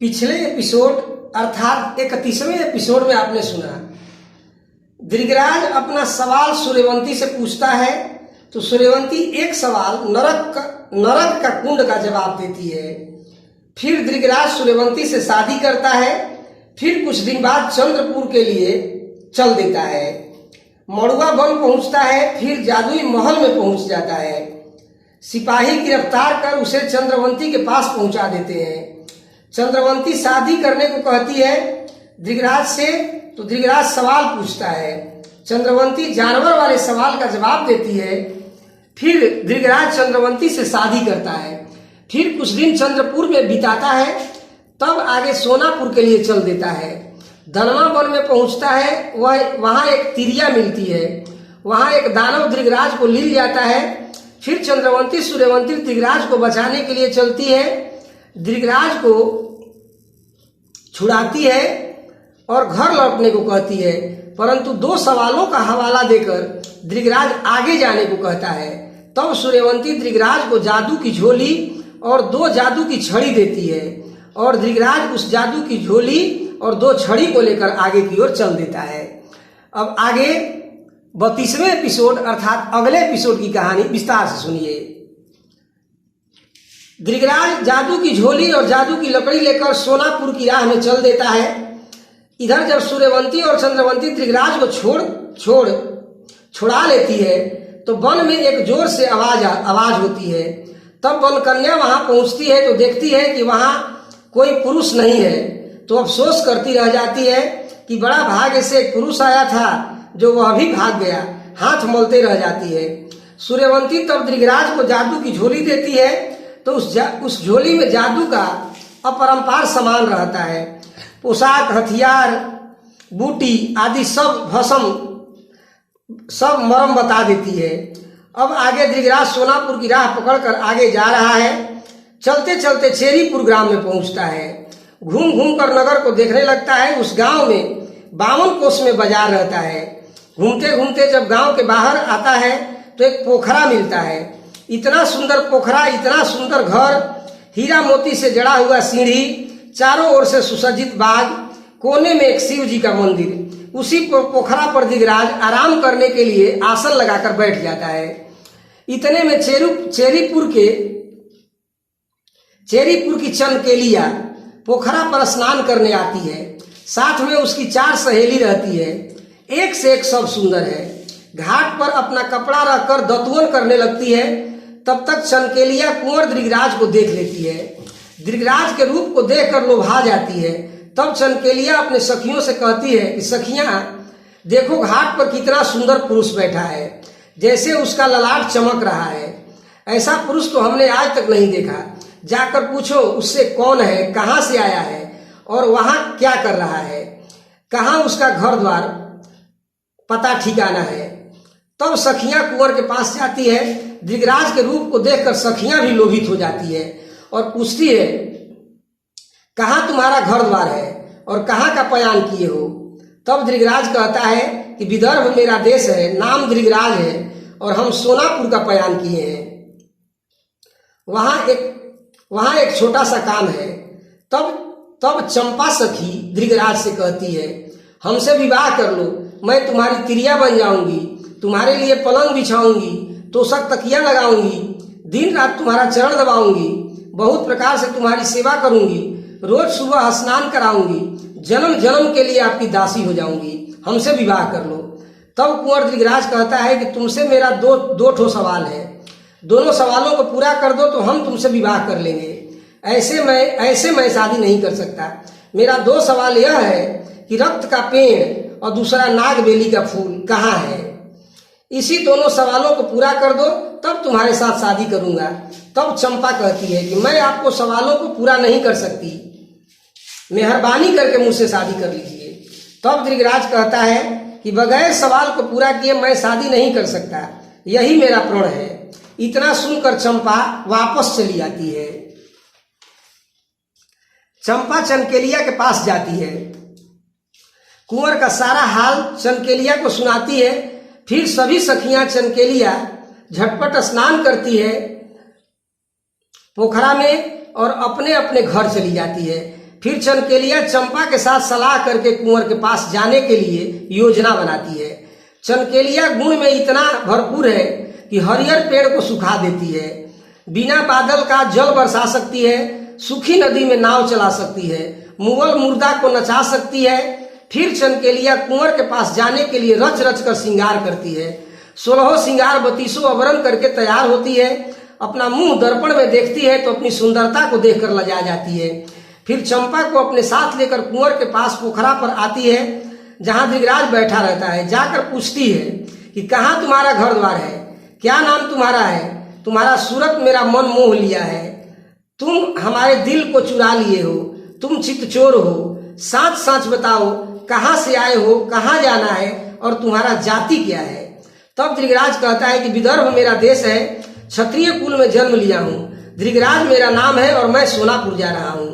पिछले एपिसोड अर्थात 31वें एपिसोड में आपने सुना दृगराज अपना सवाल सूर्यवंती से पूछता है तो सूर्यवंती एक सवाल नरक का कुंड का जवाब देती है। फिर दृगराज सूर्यवंती से शादी करता है। फिर कुछ दिन बाद चंद्रपुर के लिए चल देता है। मड़ुआ वन पहुंचता है। फिर जादुई महल में पहुंच जाता है। सिपाही गिरफ्तार कर उसे चंद्रवंती के पास पहुंचा देते हैं। चंद्रवंती शादी करने को कहती है दृगराज से, तो दृगराज सवाल पूछता है। चंद्रवंती जानवर वाले सवाल का जवाब देती है। फिर दृगराज चंद्रवंती से शादी करता है। फिर कुछ दिन चंद्रपुर में बिताता है। तब आगे सोनापुर के लिए चल देता है। धनवा वन में पहुंचता है। वहां एक तिरिया मिलती है। वहां एक दानव दृगराज को ले जाता है। फिर चंद्रवंती सूर्यवंती दृगराज को बचाने के लिए चलती है। दृगराज को छुड़ाती है और घर लौटने को कहती है, परंतु 2 सवालों का हवाला देकर दृगराज आगे जाने को कहता है। तब सूर्यवंती दृगराज को जादू की झोली और 2 जादू की छड़ी देती है और दृगराज उस जादू की झोली और 2 छड़ी को लेकर आगे की ओर चल देता है। अब आगे 32वें एपिसोड अर्थात अगले एपिसोड की कहानी विस्तार से सुनिए। दृगराज जादू की झोली और जादू की लकड़ी लेकर सोनापुर की राह में चल देता है। इधर जब सूर्यवंती और चंद्रवंती दृगराज को छुड़ा लेती है तो वन में एक जोर से आवाज होती है। तब वन कन्या वहां पहुंचती है तो देखती है कि वहां कोई पुरुष नहीं है, तो अफसोस करती रह जाती है कि बड़ा भाग्य से एक पुरुष आया था जो वह भी भाग गया। हाथ मलते रह जाती है। सूर्यवंती तब दृगराज को जादू की झोली देती है तो उस झोली में जादू का अपरंपार सामान रहता है। पोशाक, हथियार, बूटी आदि सब भस्म सब मरम बता देती है। अब आगे दृगराज सोनापुर की राह पकड़कर आगे जा रहा है। चलते चलते चेरीपुर ग्राम में पहुंचता है। घूम घूम कर नगर को देखने लगता है। उस गांव में 52 कोस में बाजार रहता है। घूमते घूमते जब गांव के बाहर आता है तो एक पोखरा मिलता है। इतना सुंदर पोखरा, इतना सुंदर घर, हीरा मोती से जड़ा हुआ सीढ़ी, चारों ओर से सुसज्जित बाग, कोने में एक शिव जी का मंदिर। उसी पोखरा पर दृगराज आराम करने के लिए आसन लगाकर बैठ जाता है। इतने में चेरीपुर की चनकेलिया पोखरा पर स्नान करने आती है। साथ में उसकी 4 सहेली रहती है। एक से एक सब सुंदर है। घाट पर अपना कपड़ा रखकर दतुअन करने लगती है। तब तक चनकेलिया कुंवर दृगराज को देख लेती है। दृगराज के रूप को देखकर लोभा जाती है। तब चनकेलिया अपने सखियों से कहती है कि सखियां देखो, घाट पर कितना सुंदर पुरुष बैठा है, जैसे उसका ललाट चमक रहा है। ऐसा पुरुष तो हमने आज तक नहीं देखा। जाकर पूछो उससे कौन है, कहाँ से आया है और वहां क्या कर रहा है, कहाँ उसका घर द्वार पता ठिकाना है। तब सखियां कुंवर के पास जाती है। दृगराज के रूप को देखकर सखियां भी लोभित हो जाती है और पूछती है कहाँ तुम्हारा घर द्वार है और कहाँ का पयान किए हो। तब दृगराज कहता है कि विदर्भ मेरा देश है, नाम दृगराज है और हम सोनापुर का पयान किए हैं। वहां एक छोटा सा काम है। तब चंपा सखी दृगराज से कहती है हमसे विवाह कर लो, मैं तुम्हारी तिरिया बन जाऊंगी, तुम्हारे लिए पलंग बिछाऊंगी, तोशक तकिया लगाऊंगी, दिन रात तुम्हारा चरण दबाऊंगी, बहुत प्रकार से तुम्हारी सेवा करूंगी, रोज सुबह स्नान कराऊंगी, जन्म जन्म के लिए आपकी दासी हो जाऊंगी, हमसे विवाह कर लो। तब कुंवर दृगराज कहता है कि तुमसे मेरा दो ठो सवाल है, दोनों सवालों को पूरा कर दो तो हम तुमसे विवाह कर लेंगे। ऐसे मैं शादी नहीं कर सकता। मेरा 2 सवाल यह है कि रक्त का पेड़ और दूसरा नागबेली का फूल कहाँ है। इसी दोनों सवालों को पूरा कर दो तब तुम्हारे साथ शादी करूंगा। तब चंपा कहती है कि मैं आपको सवालों को पूरा नहीं कर सकती, मेहरबानी करके मुझसे शादी कर लीजिए। तब दृगराज कहता है कि बगैर सवाल को पूरा किए मैं शादी नहीं कर सकता, यही मेरा प्रण है। इतना सुनकर चंपा वापस चली आती है। चंपा चनकेलिया के पास जाती है। कुंवर का सारा हाल चनकेलिया को सुनाती है। फिर सभी सखियां चनकेलिया झटपट स्नान करती है पोखरा में और अपने अपने घर चली जाती है। फिर चनकेलिया चंपा के साथ सलाह करके कुंवर के पास जाने के लिए योजना बनाती है। चनकेलिया गुण में इतना भरपूर है कि हरियर पेड़ को सुखा देती है, बिना बादल का जल बरसा सकती है, सूखी नदी में नाव चला सकती है, मुगल मुर्दा को नचा सकती है। फिर चनकेलिया कुंवर के पास जाने के लिए रच रच कर श्रृंगार करती है। 16 श्रृंगार 32 आवरण करके तैयार होती है। अपना मुंह दर्पण में देखती है तो अपनी सुंदरता को देखकर लजा जाती है। फिर चंपा को अपने साथ लेकर कुंवर के पास पोखरा पर आती है, जहां धृतराज बैठा रहता है। जाकर पूछती है कि कहाँ तुम्हारा घर द्वार है, क्या नाम तुम्हारा है? तुम्हारा सूरत मेरा मन मोह लिया है, तुम हमारे दिल को चुरा लिए हो, तुम चित्तचोर हो, साच साच बताओ कहाँ से आए हो, कहाँ जाना है और तुम्हारा जाति क्या है? तब धृतराज कहता है कि विदर्भ मेरा देश है, क्षत्रिय कुल में जन्म लिया हूँ, धृतराज मेरा नाम है और मैं सोनापुर जा रहा हूँ।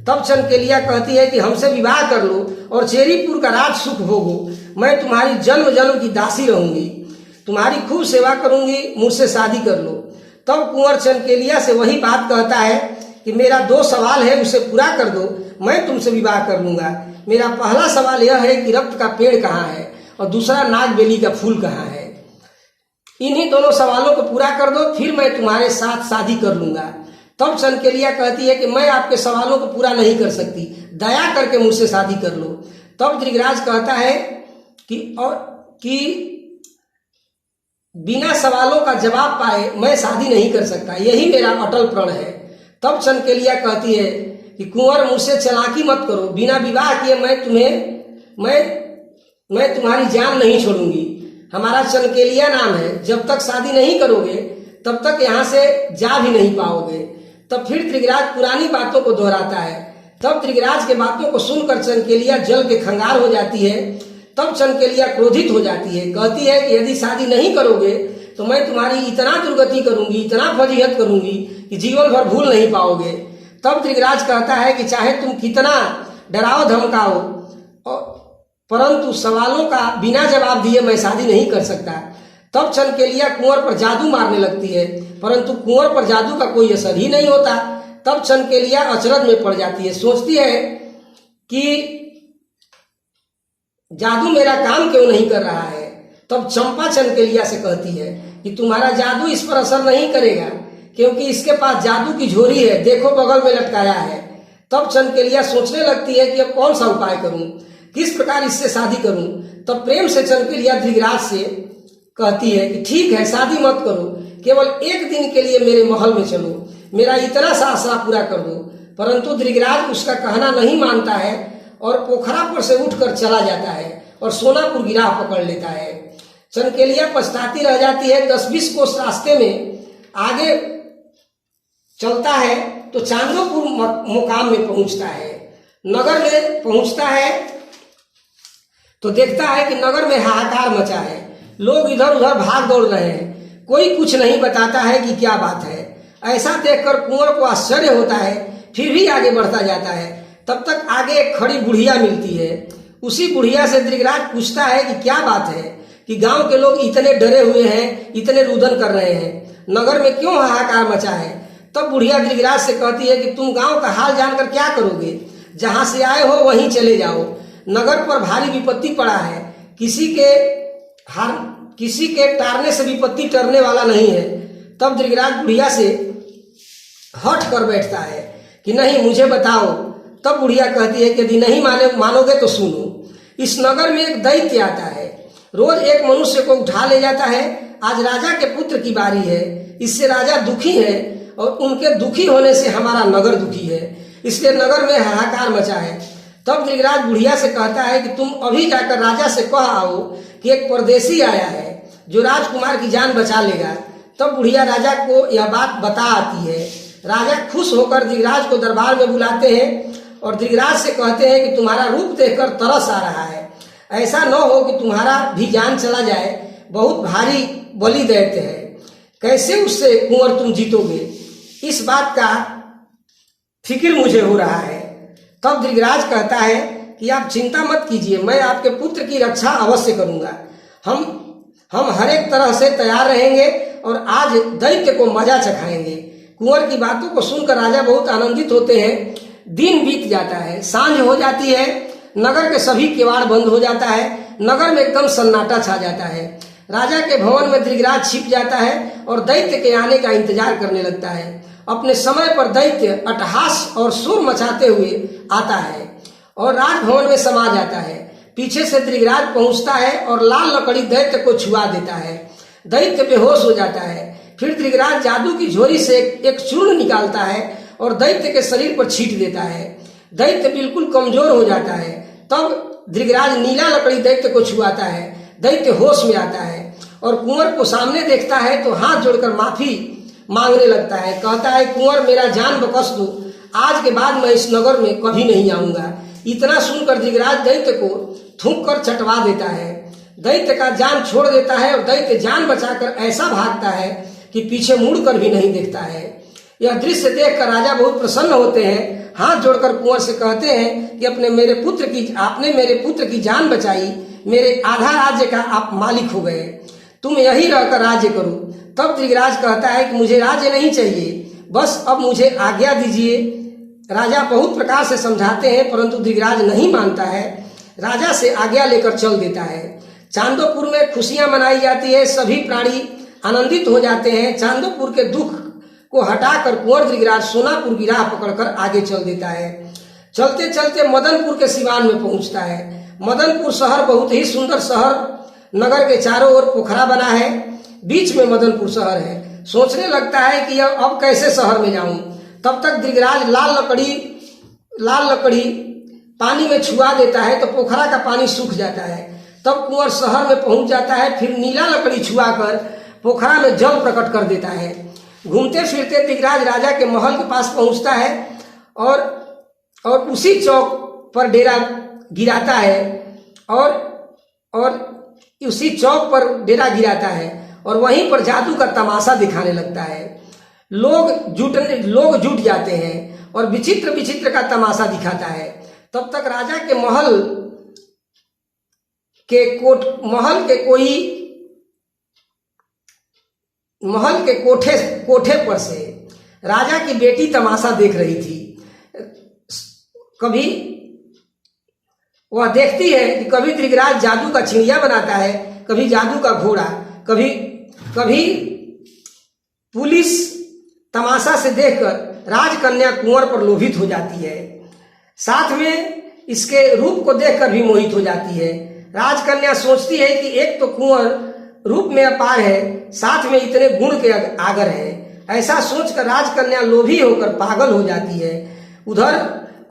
तब चनकेलिया कहती है कि हमसे विवाह कर लो और चेरीपुर का राज सुख भोगो, मैं तुम्हारी जन्म जन्म की दासी रहूंगी, तुम्हारी खूब सेवा करूंगी, मुझसे शादी कर लो। तब कुंवर चनकेलिया से वही बात कहता है कि मेरा 2 सवाल है, उसे पूरा कर दो, मैं तुमसे विवाह कर लूंगा। मेरा पहला सवाल यह है कि रक्त का पेड़ कहाँ है और दूसरा नागबेली का फूल कहाँ है। इन्हीं दोनों सवालों को पूरा कर दो, फिर मैं तुम्हारे साथ शादी कर लूंगा। तब चनकेलिया कहती है कि मैं आपके सवालों को पूरा नहीं कर सकती, दया करके मुझसे शादी कर लो। तब धृतराज कहता है कि बिना सवालों का जवाब पाए मैं शादी नहीं कर सकता, यही मेरा अटल प्रण है। तब चनकेलिया कहती है कि कुंवर मुझसे चालाकी मत करो, बिना विवाह किए मैं तुम्हारी जान नहीं छोड़ूंगी। हमारा चनकेलिया नाम है, जब तक शादी नहीं करोगे तब तक यहाँ से जा भी नहीं पाओगे। तब फिर धृतराज पुरानी बातों को दोहराता है। तब धृतराज के बातों को सुनकर चनकेलिया जल के खंगार हो जाती है। तब चनकेलिया क्रोधित हो जाती है, कहती है कि यदि शादी नहीं करोगे तो मैं तुम्हारी इतना दुर्गति करूंगी, इतना फजीहत करूंगी कि जीवन भर भूल नहीं पाओगे। तब धृतराज कहता है कि चाहे तुम कितना डराओ धमकाओ, परंतु सवालों का बिना जवाब दिए मैं शादी नहीं कर सकता। तब चनकेलिया कुंवर पर जादू मारने लगती है, परंतु कुंवर पर जादू का कोई असर ही नहीं होता। तब चनकेलिया अचरज में पड़ जाती है, सोचती है कि जादू मेरा काम क्यों नहीं कर रहा है। तब चंपा चनकेलिया से कहती है कि तुम्हारा जादू इस पर असर नहीं करेगा, क्योंकि इसके पास जादू की झोरी है, देखो बगल में लटकाया है। तब चनकेलिया सोचने लगती है कि अब कौन सा उपाय करूं, किस प्रकार इससे शादी करूं। तब प्रेम से चनकेलिया धृतराज से कहती है कि ठीक है, शादी मत करो, केवल 1 दिन के लिए मेरे महल में चलो, मेरा इतना सा आशा पूरा कर दो। परंतु धृतराज उसका कहना नहीं मानता है और पोखरा पर से उठकर चला जाता है और सोनापुर की राह पकड़ लेता है। चनकेलिया पछताती रह जाती है। 10-20 कोस रास्ते में आगे चलता है तो चांदोपुर मुकाम में पहुंचता है। नगर में पहुंचता है तो देखता है कि नगर में हाहाकार मचा है, लोग इधर उधर भाग दौड़ रहे हैं, कोई कुछ नहीं बताता है कि क्या बात है। ऐसा देखकर कुंवर को आश्चर्य होता है, फिर भी आगे बढ़ता जाता है। तब तक आगे एक खड़ी बुढ़िया मिलती है। उसी बुढ़िया से धृतराज पूछता है कि क्या बात है कि गांव के लोग इतने डरे हुए हैं, इतने रुदन कर रहे हैं, नगर में क्यों हाहाकार मचा है। तब बुढ़िया धृतराज से कहती है कि तुम गांव का हाल जानकर क्या करोगे, जहां से आए हो वहीं चले जाओ, नगर पर भारी विपत्ति पड़ा है, किसी के टारने से विपत्ति टरने वाला नहीं है। तब धृतराज बुढ़िया से हट कर बैठता है कि नहीं, मुझे बताओ। तब बुढ़िया कहती है कि यदि नहीं मानोगे तो सुनो। इस नगर में एक दैत्य आता है, रोज एक मनुष्य को उठा ले जाता है। आज राजा के पुत्र की बारी है, इससे राजा दुखी है और उनके दुखी होने से हमारा नगर दुखी है, इसलिए नगर में हाहाकार मचा है। तब धृतराज बुढ़िया से कहता है कि तुम अभी जाकर राजा से कह आओ कि एक परदेसी आया है जो राजकुमार की जान बचा लेगा। तब बुढ़िया राजा को यह बात बता आती है। राजा खुश होकर धृतराज को दरबार में बुलाते हैं और धृतराज से कहते हैं कि तुम्हारा रूप देखकर तरस आ रहा है, ऐसा न हो कि तुम्हारा भी जान चला जाए, बहुत भारी बलि दैत्य है, कैसे उससे कुंवर तुम जीतोगे, इस बात का फिक्र मुझे हो रहा है। तब धृतराज कहता है कि आप चिंता मत कीजिए, मैं आपके पुत्र की रक्षा अवश्य करूंगा। हम हर एक तरह से तैयार रहेंगे और आज दैत्य को मजा चखाएंगे। कुंवर की बातों को सुनकर राजा बहुत आनंदित होते हैं। दिन बीत जाता है, सांझ हो जाती है, नगर के सभी किवाड़ बंद हो जाता है, नगर में एकदम सन्नाटा छा जाता है। राजा के भवन में दृगराज छिप जाता है और दैत्य के आने का इंतजार करने लगता है। अपने समय पर दैत्य अट्टहास और शोर मचाते हुए आता है और राजभवन में समा जाता है। पीछे से दृगराज पहुंचता है और लाल लकड़ी दैत्य को छुआ देता है। दैत्य बेहोश हो जाता है। फिर दृगराज जादू की झोली से एक चूर्ण निकालता है और दैत्य के शरीर पर छींट देता है। दैत्य बिल्कुल कमजोर हो जाता है। तब दृगराज नीला लकड़ी दैत्य को छुआता है। दैत्य होश में आता है और कुंवर को सामने देखता है तो हाथ जोड़कर माफी मांगने लगता है। कहता है, कुंवर मेरा जान बख्श दो, आज के बाद मैं इस नगर में कभी नहीं आऊंगा। इतना सुनकर दृगराज दैत्य को थूक कर चटवा देता है। दैत्य का जान छोड़ देता है और दैत्य जान बचाकर ऐसा भागता है कि पीछे मुड़कर भी नहीं देखता है। यह दृश्य देखकर राजा बहुत प्रसन्न होते हैं। हाथ जोड़कर कुंवर से कहते हैं कि आपने मेरे पुत्र की जान बचाई, मेरे आधा राज्य का आप मालिक हो गए, तुम यही रहकर राज्य करो। तब दृगराज कहता है कि मुझे राज्य नहीं चाहिए, बस अब मुझे आज्ञा दीजिए। राजा बहुत प्रकार से समझाते हैं परंतु दृगराज नहीं मानता है। राजा से आज्ञा लेकर चल देता है। चांदोपुर में खुशियां मनाई जाती है, सभी प्राणी आनंदित हो जाते हैं। चांदोपुर के दुख को हटाकर कुंवर दृगराज सोनापुर की राह पकड़कर आगे चल देता है। चलते चलते मदनपुर के सिवान में पहुंचता है। मदनपुर शहर बहुत ही सुंदर शहर, नगर के चारों ओर पोखरा बना है, बीच में मदनपुर शहर है। सोचने लगता है कि अब कैसे शहर में जाऊं। तब तक दृगराज लाल लकड़ी पानी में छुआ देता है तो पोखरा का पानी सूख जाता है। तब कुंवर शहर में पहुंच जाता है। फिर नीला लकड़ी छुआकर पोखरा में जल प्रकट कर देता है। घूमते फिरते दृगराज राजा के महल के पास पहुंचता है और उसी चौक पर डेरा गिराता है और उसी चौक पर डेरा गिराता है और वहीं पर जादू का तमाशा दिखाने लगता है। लोग जुट जाते हैं और विचित्र विचित्र का तमाशा दिखाता है। तब तक राजा के महल के कोठे पर से राजा की बेटी तमाशा देख रही थी। कभी वह देखती है कि कभी दृगराज जादू का चिड़िया बनाता है, कभी जादू का घोड़ा, कभी पुलिस तमाशा से देखकर राजकन्या कुंवर पर लोभित हो जाती है। साथ में इसके रूप को देखकर भी मोहित हो जाती है। राजकन्या सोचती है कि एक तो कुंवर रूप में अपार है, साथ में इतने गुण के आगर है। ऐसा सोचकर राजकन्या लोभी होकर पागल हो जाती है। उधर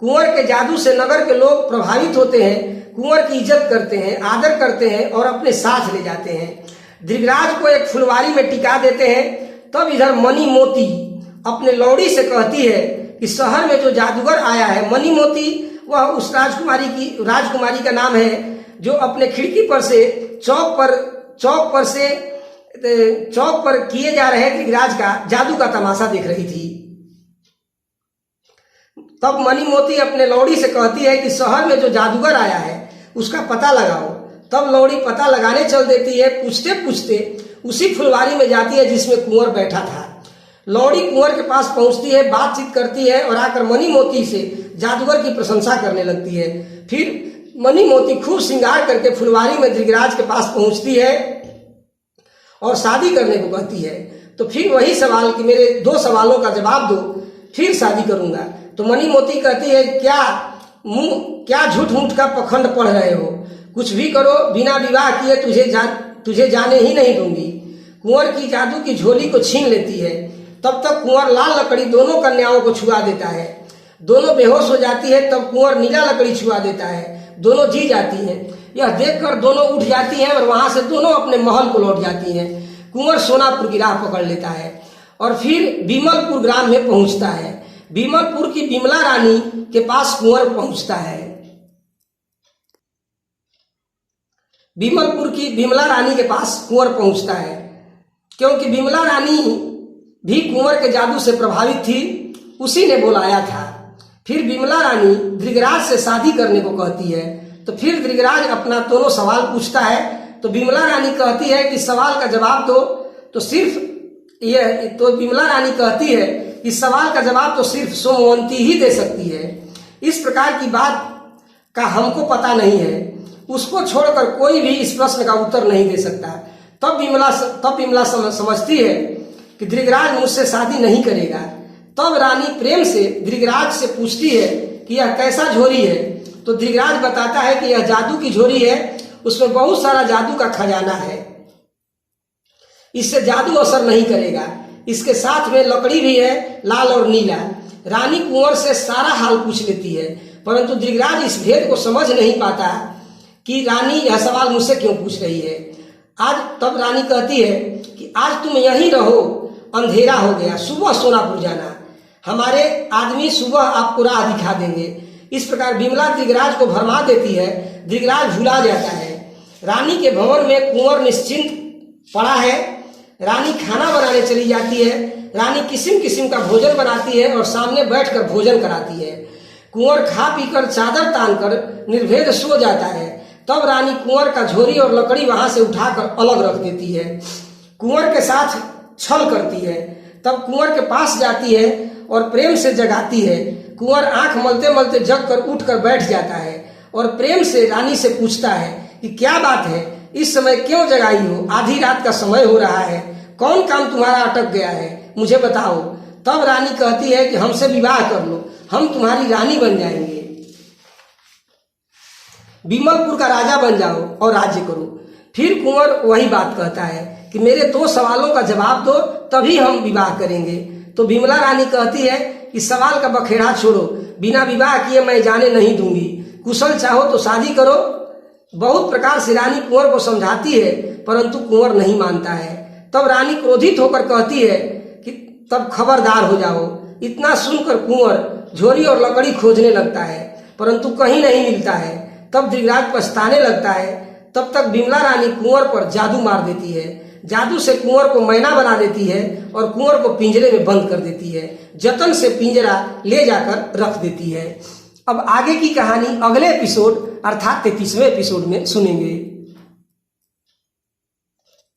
कुंवर के जादू से नगर के लोग प्रभावित होते हैं, कुंवर की इज्जत करते हैं, आदर करते हैं और अपने साथ ले जाते हैं। दृगराज को एक फुलवारी में टिका देते हैं। तब इधर मनी मोती अपने लौड़ी से कहती है कि शहर में जो जादूगर आया है, मनी मोती वह उस राजकुमारी का नाम है जो अपने खिड़की पर से चौक पर किए जा रहे दृगराज का जादू का तमाशा देख रही थी। तब मनी मोती अपने लौड़ी से कहती है कि शहर में जो जादूगर आया है उसका पता लगाओ। तब लौड़ी पता लगाने चल देती है। पूछते पूछते उसी फुलवारी में जाती है जिसमें कुंवर बैठा था। लौड़ी कुंवर के पास पहुंचती है, बातचीत करती है और आकर मनी मोती से जादूगर की प्रशंसा करने लगती है। फिर मनी मोती खूब श्रृंगार करके फुलवारी में दृगराज के पास पहुंचती है और शादी करने को कहती है। तो फिर वही सवाल कि मेरे 2 सवालों का जवाब दो, फिर शादी करूंगा। तो मनी मोती कहती है, क्या झूठ मूठ का पखंड पढ़ रहे हो, कुछ भी करो, बिना विवाह किए तुझे जाने ही नहीं दूंगी। कुंवर की जादू की झोली को छीन लेती है। तब तक कुंवर लाल लकड़ी दोनों कन्याओं को छुआ देता है। दोनों बेहोश हो जाती है। तब कुंवर नीला लकड़ी छुआ देता है। दोनों जी जाती हैं। यह देखकर दोनों उठ जाती हैं और वहां से दोनों अपने महल को लौट जाती हैं। कुंवर सोनापुर की राह पकड़ लेता है और फिर बिमलपुर ग्राम में पहुंचता है। बिमलपुर की बिमला रानी के पास कुंवर पहुंचता है। बिमलपुर की बिमला रानी के पास कुंवर पहुंचता है क्योंकि बिमला रानी भी कुंवर के जादू से प्रभावित थी, उसी ने बुलाया था। फिर बिमला रानी दृगराज से शादी करने को कहती है। तो फिर दृगराज अपना दोनों सवाल पूछता है। तो बिमला रानी कहती है कि सवाल का जवाब दो तो बिमला रानी कहती है कि सवाल का जवाब तो सिर्फ सोमवंती ही दे सकती है। इस प्रकार की बात का हमको पता नहीं है, उसको छोड़कर कोई भी इस प्रश्न का उत्तर नहीं दे सकता। तब विमला समझती है कि धृतराज मुझसे शादी नहीं करेगा। तब रानी प्रेम से धृतराज से पूछती है कि यह कैसा झोरी है। तो धृतराज बताता है कि यह जादू की झोरी है, उसमें बहुत सारा जादू का खजाना है, इससे जादू असर नहीं करेगा। इसके साथ में लकड़ी भी है, लाल और नीला। रानी कुंवर से सारा हाल पूछ लेती है, परंतु धृतराज इस भेद को समझ नहीं पाता कि रानी यह सवाल मुझसे क्यों पूछ रही है। तब रानी कहती है कि आज तुम यहीं रहो, अंधेरा हो गया, सुबह सोनापुर जाना, हमारे आदमी सुबह आपको राह दिखा देंगे। इस प्रकार विमला धृतराज को भरमा देती है। धृतराज भुला जाता है। रानी के भवन में कुंवर निश्चिंत पड़ा है। रानी खाना बनाने चली जाती है। रानी किस्म किस्म का भोजन बनाती है और सामने बैठकर भोजन कराती है। कुंवर खा पीकर चादर तानकर निर्भेद सो जाता है। तब रानी कुंवर का झोरी और लकड़ी वहां से उठाकर अलग रख देती है। कुंवर के साथ छल करती है। तब कुंवर के पास जाती है और प्रेम से जगाती है। कुंवर आंख मलते मलते जग कर उठकर बैठ जाता है और प्रेम से रानी से पूछता है कि क्या बात है, इस समय क्यों जगाई हो? आधी रात का समय हो रहा है, कौन काम तुम्हारा अटक गया है, मुझे बताओ। तब रानी कहती है कि हमसे विवाह कर लो, हम तुम्हारी रानी बन जाएंगे, विमलपुर का राजा बन जाओ और राज्य करो। फिर कुंवर वही बात कहता है कि मेरे 2 सवालों का जवाब दो, तभी हम विवाह करेंगे। तो विमला रानी कहती है कि सवाल का बखेड़ा छोड़ो, बिना विवाह किए मैं जाने नहीं दूंगी, कुशल चाहो तो शादी करो। बहुत प्रकार से रानी कुंवर को समझाती है, परंतु कुंवर नहीं मानता है। तब रानी क्रोधित होकर कहती है कि तब खबरदार हो जाओ। इतना सुनकर कुंवर झोरी और लकड़ी खोजने लगता है, परंतु कहीं नहीं मिलता है। तब धृतराज पछताने लगता है। तब तक विमला रानी कुंवर पर जादू मार देती है। जादू से कुंवर को मैना बना देती है और कुंवर को पिंजरे में बंद कर देती है। जतन से पिंजरा ले जाकर रख देती है। अब आगे की कहानी अगले एपिसोड अर्थात 33वें एपिसोड में सुनेंगे।